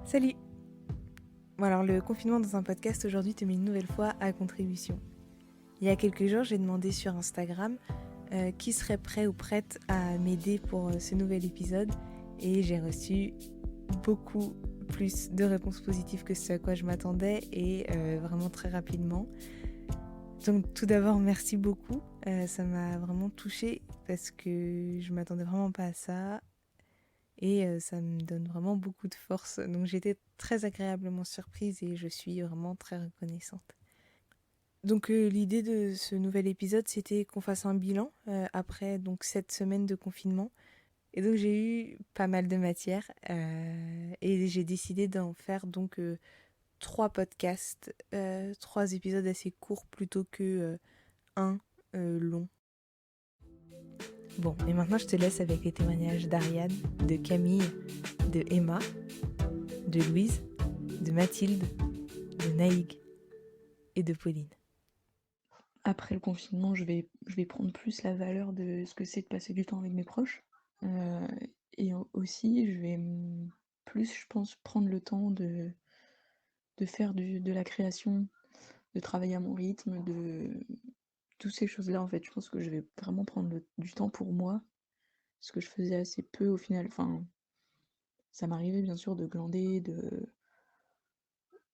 Salut! Bon alors le confinement dans un podcast aujourd'hui te met une nouvelle fois à contribution. Il y a quelques jours j'ai demandé sur Instagram qui serait prêt ou prête à m'aider pour ce nouvel épisode et j'ai reçu beaucoup plus de réponses positives que ce à quoi je m'attendais et vraiment très rapidement. Donc tout d'abord merci beaucoup, ça m'a vraiment touchée parce que je m'attendais vraiment pas à ça. Et ça me donne vraiment beaucoup de force. Donc j'étais très agréablement surprise et je suis vraiment très reconnaissante. Donc l'idée de ce nouvel épisode, c'était qu'on fasse un bilan après donc 7 semaines de confinement. Et donc j'ai eu pas mal de matière et j'ai décidé d'en faire donc 3 podcasts, 3 épisodes assez courts plutôt que un long. Bon, et maintenant je te laisse avec les témoignages d'Ariane, de Camille, de Emma, de Louise, de Mathilde, de Naïg et de Pauline. Après le confinement, je vais prendre plus la valeur de ce que c'est de passer du temps avec mes proches. Et aussi, je vais plus, je pense, prendre le temps de faire de la création, de travailler à mon rythme, de toutes ces choses-là. En fait, je pense que je vais vraiment prendre du temps pour moi, ce que je faisais assez peu au final. Enfin, ça m'arrivait bien sûr de glander,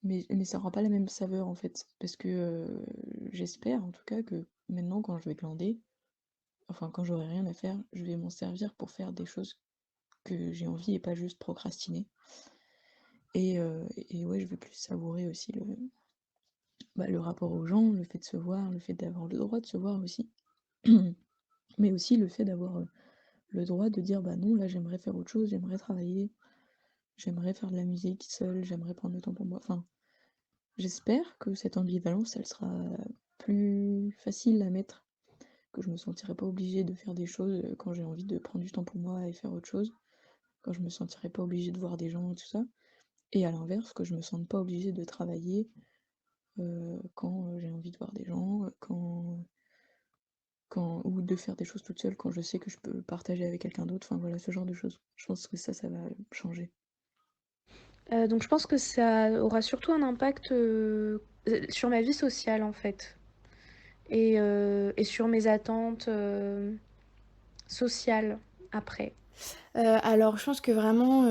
mais ça rend pas la même saveur en fait. Parce que j'espère en tout cas que maintenant, quand je vais glander, enfin, quand j'aurai rien à faire, je vais m'en servir pour faire des choses que j'ai envie et pas juste procrastiner. Et ouais, je vais plus savourer aussi le rapport aux gens, le fait de se voir, le fait d'avoir le droit de se voir aussi. Mais aussi le fait d'avoir le droit de dire bah non, là j'aimerais faire autre chose, j'aimerais travailler, j'aimerais faire de la musique seule, j'aimerais prendre le temps pour moi. Enfin, j'espère que cette ambivalence, elle sera plus facile à mettre, que je me sentirai pas obligée de faire des choses quand j'ai envie de prendre du temps pour moi et faire autre chose, quand je me sentirai pas obligée de voir des gens et tout ça. Et à l'inverse, que je me sente pas obligée de travailler quand j'ai envie de voir des gens, ou de faire des choses toute seule quand je sais que je peux partager avec quelqu'un d'autre. Enfin voilà, ce genre de choses. Je pense que ça va changer. Donc je pense que ça aura surtout un impact sur ma vie sociale en fait et sur mes attentes sociales après. Alors, je pense que vraiment,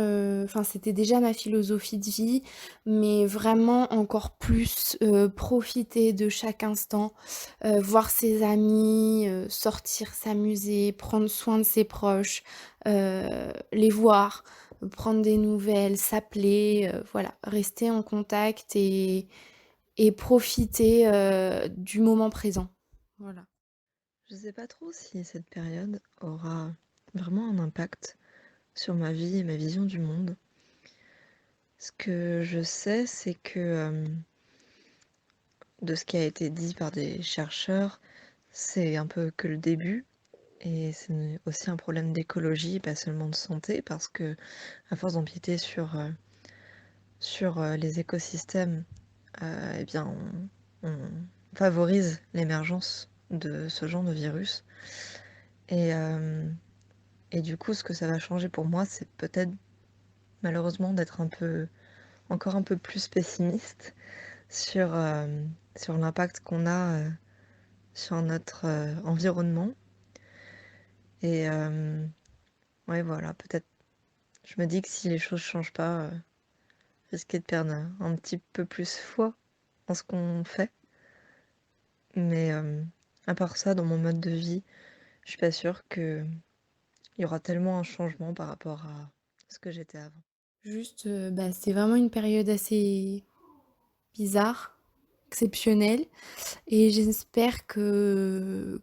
c'était déjà ma philosophie de vie, mais vraiment encore plus, profiter de chaque instant, voir ses amis, sortir, s'amuser, prendre soin de ses proches, les voir, prendre des nouvelles, s'appeler, voilà, rester en contact et profiter, du moment présent. Voilà. Je sais pas trop si cette période aura vraiment un impact sur ma vie et ma vision du monde. Ce que je sais, c'est que de ce qui a été dit par des chercheurs, c'est un peu que le début. Et c'est aussi un problème d'écologie, pas seulement de santé, parce que à force d'empiéter sur les écosystèmes, eh bien, on favorise l'émergence de ce genre de virus. Et du coup, ce que ça va changer pour moi, c'est peut-être malheureusement d'être encore un peu plus pessimiste sur l'impact qu'on a sur notre environnement. Et ouais, voilà, peut-être, je me dis que si les choses changent pas, risquer de perdre un petit peu plus foi en ce qu'on fait. Mais à part ça, dans mon mode de vie, je suis pas sûre qu'il y aura tellement un changement par rapport à ce que j'étais avant. Juste, c'est vraiment une période assez bizarre, exceptionnelle et j'espère que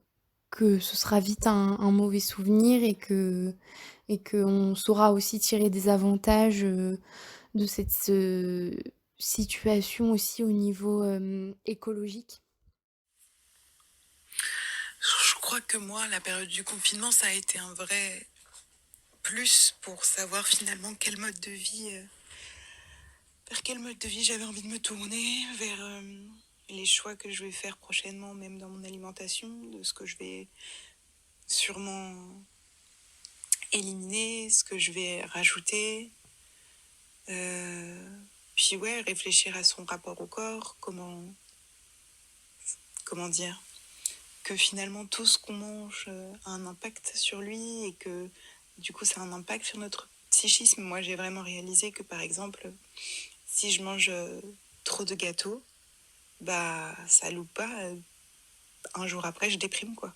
ce sera vite un mauvais souvenir et qu'on saura aussi tirer des avantages, de cette, situation aussi au niveau, écologique. Je crois que moi, la période du confinement, ça a été un vrai plus pour savoir finalement vers quel mode de vie j'avais envie de me tourner, vers les choix que je vais faire prochainement, même dans mon alimentation, de ce que je vais sûrement éliminer, ce que je vais rajouter. Puis ouais, réfléchir à son rapport au corps, comment dire, que finalement tout ce qu'on mange a un impact sur lui et que du coup ça a un impact sur notre psychisme. Moi j'ai vraiment réalisé que par exemple, si je mange trop de gâteaux, bah ça loupe pas, un jour après je déprime quoi.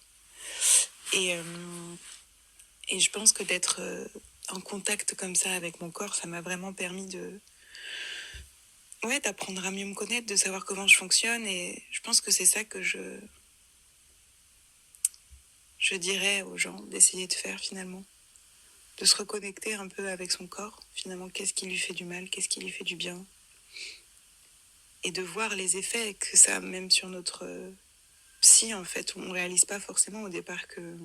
Et je pense que d'être en contact comme ça avec mon corps, ça m'a vraiment permis d'apprendre à mieux me connaître, de savoir comment je fonctionne. Et je pense que c'est ça que je dirais aux gens d'essayer de faire finalement. De se reconnecter un peu avec son corps, finalement, qu'est-ce qui lui fait du mal, qu'est-ce qui lui fait du bien. Et de voir les effets que ça a même sur notre psy, en fait. On ne réalise pas forcément au départ que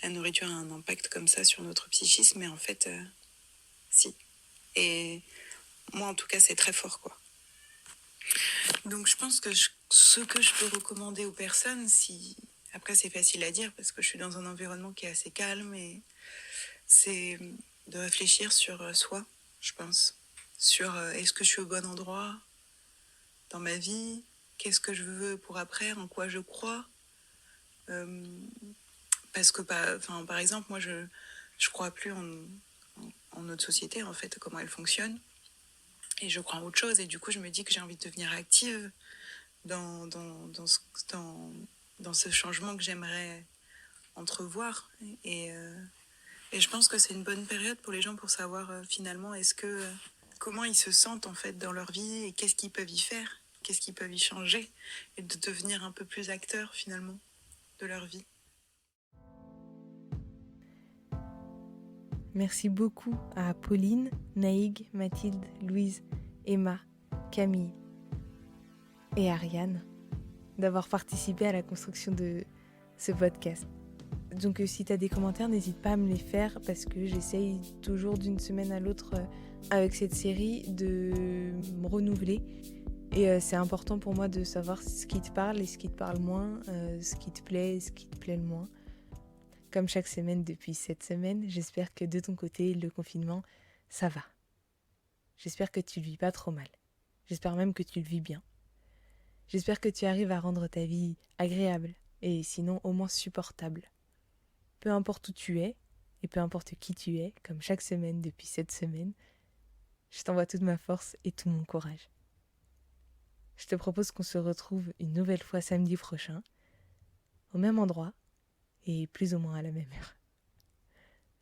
la nourriture a un impact comme ça sur notre psychisme, mais en fait, si. Et moi, en tout cas, c'est très fort, quoi. Donc, je pense que ce que je peux recommander aux personnes, si... Après, c'est facile à dire parce que je suis dans un environnement qui est assez calme, et c'est de réfléchir sur soi, je pense. Sur est-ce que je suis au bon endroit dans ma vie, qu'est-ce que je veux pour après, en quoi je crois. Parce que, par exemple, moi, je crois plus en notre société, en fait, comment elle fonctionne. Et je crois en autre chose. Et du coup, je me dis que j'ai envie de devenir active dans ce changement que j'aimerais entrevoir. Et je pense que c'est une bonne période pour les gens pour savoir finalement comment ils se sentent en fait dans leur vie et qu'est-ce qu'ils peuvent y faire, qu'est-ce qu'ils peuvent y changer, et de devenir un peu plus acteurs finalement de leur vie. Merci beaucoup à Pauline, Naïg, Mathilde, Louise, Emma, Camille et Ariane d'avoir participé à la construction de ce podcast. Donc si tu as des commentaires, n'hésite pas à me les faire parce que j'essaye toujours d'une semaine à l'autre avec cette série de me renouveler. Et c'est important pour moi de savoir ce qui te parle et ce qui te parle moins, ce qui te plaît et ce qui te plaît le moins. Comme chaque semaine depuis cette semaine, j'espère que de ton côté, le confinement, ça va. J'espère que tu le vis pas trop mal. J'espère même que tu le vis bien. J'espère que tu arrives à rendre ta vie agréable et sinon au moins supportable. Peu importe où tu es et peu importe qui tu es, comme chaque semaine depuis cette semaine, je t'envoie toute ma force et tout mon courage. Je te propose qu'on se retrouve une nouvelle fois samedi prochain, au même endroit et plus ou moins à la même heure.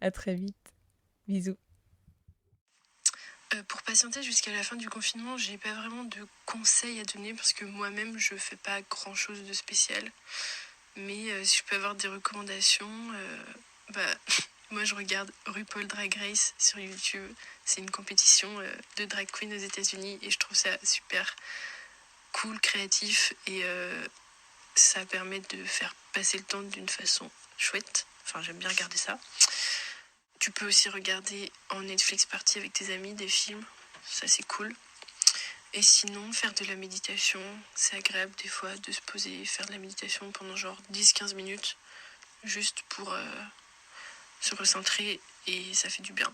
À très vite. Bisous. Pour patienter jusqu'à la fin du confinement, j'ai pas vraiment de conseils à donner parce que moi-même je fais pas grand chose de spécial. Mais si je peux avoir des recommandations, moi je regarde RuPaul Drag Race sur YouTube. C'est une compétition de drag queen aux États-Unis et je trouve ça super cool, créatif et ça permet de faire passer le temps d'une façon chouette. Enfin, j'aime bien regarder ça. Tu peux aussi regarder en Netflix party avec tes amis des films, ça c'est cool. Et sinon, faire de la méditation, c'est agréable des fois de se poser et faire de la méditation pendant genre 10-15 minutes, juste pour se recentrer et ça fait du bien.